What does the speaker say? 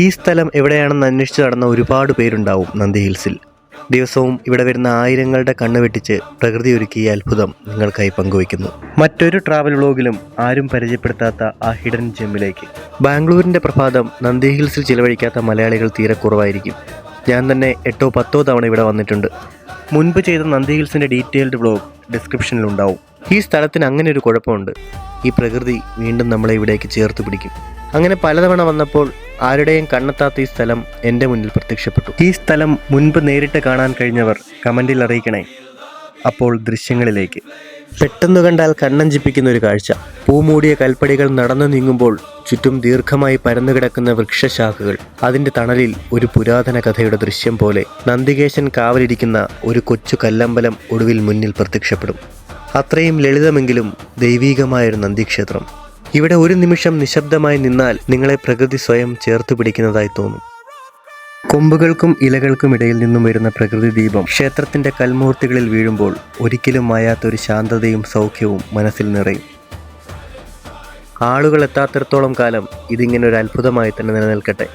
ഈ സ്ഥലം എവിടെയാണെന്ന് അന്വേഷിച്ച് നടന്ന ഒരുപാട് പേരുണ്ടാവും നന്ദി ഹിൽസിൽ. ദിവസവും ഇവിടെ വരുന്ന ആയിരങ്ങളുടെ കണ്ണ് വെട്ടിച്ച് പ്രകൃതി ഒരുക്കിയ അത്ഭുതം നിങ്ങൾക്കായി പങ്കുവയ്ക്കുന്നു. മറ്റൊരു ട്രാവൽ വ്ളോഗിലും ആരും പരിചയപ്പെടുത്താത്ത ആ ഹിഡൻ ജെമ്മിലേക്ക്. ബാംഗ്ലൂരിൻ്റെ പ്രഭാതം നന്ദി ഹിൽസിൽ ചിലവഴിക്കാത്ത മലയാളികൾ തീരെ കുറവായിരിക്കും. ഞാൻ തന്നെ 8-10 തവണ ഇവിടെ വന്നിട്ടുണ്ട്. മുൻപ് ചെയ്ത നന്ദി ഹിൽസിൻ്റെ ഡീറ്റെയിൽഡ് വ്ളോഗ് ഡിസ്ക്രിപ്ഷനിലുണ്ടാവും. ഈ സ്ഥലത്തിന് അങ്ങനെ ഒരു കുഴപ്പമുണ്ട്, ഈ പ്രകൃതി വീണ്ടും നമ്മളെ ഇവിടേക്ക് ചേർത്ത് പിടിക്കും. അങ്ങനെ പലതവണ വന്നപ്പോൾ ആരുടെയും കണ്ണെത്താത്ത ഈ സ്ഥലം എൻ്റെ മുന്നിൽ പ്രത്യക്ഷപ്പെട്ടു. ഈ സ്ഥലം മുൻപ് നേരിട്ട് കാണാൻ കഴിഞ്ഞവർ കമൻറ്റിൽ അറിയിക്കണേ. അപ്പോൾ ദൃശ്യങ്ങളിലേക്ക്. പെട്ടെന്ന് കണ്ടാൽ കണ്ണഞ്ചിപ്പിക്കുന്ന ഒരു കാഴ്ച. പൂമൂടിയ കൽപ്പടികൾ നടന്നു നീങ്ങുമ്പോൾ ചുറ്റും ദീർഘമായി പരന്നുകിടക്കുന്ന വൃക്ഷശാഖകൾ. അതിൻ്റെ തണലിൽ ഒരു പുരാതന കഥയുടെ ദൃശ്യം പോലെ നന്ദികേശൻ കാവലിരിക്കുന്ന ഒരു കൊച്ചു കല്ലമ്പലം ഒടുവിൽ മുന്നിൽ പ്രത്യക്ഷപ്പെടും. അത്രയും ലളിതമെങ്കിലും ദൈവീകമായൊരു നന്ദിക്ഷേത്രം. ഇവിടെ ഒരു നിമിഷം നിശബ്ദമായി നിന്നാൽ നിങ്ങളെ പ്രകൃതി സ്വയം ചേർത്ത് പിടിക്കുന്നതായി തോന്നും. കൊമ്പുകൾക്കും ഇലകൾക്കും ഇടയിൽ നിന്നും വരുന്ന പ്രകൃതി ദീപം ക്ഷേത്രത്തിൻ്റെ കൽമൂർത്തികളിൽ വീഴുമ്പോൾ ഒരിക്കലും മായാത്തൊരു ശാന്തതയും സൗഖ്യവും മനസ്സിൽ നിറയും. ആളുകൾ എത്താത്തിടത്തോളം കാലം ഇതിങ്ങനെ ഒരു അത്ഭുതമായി തന്നെ നിലനിൽക്കട്ടെ.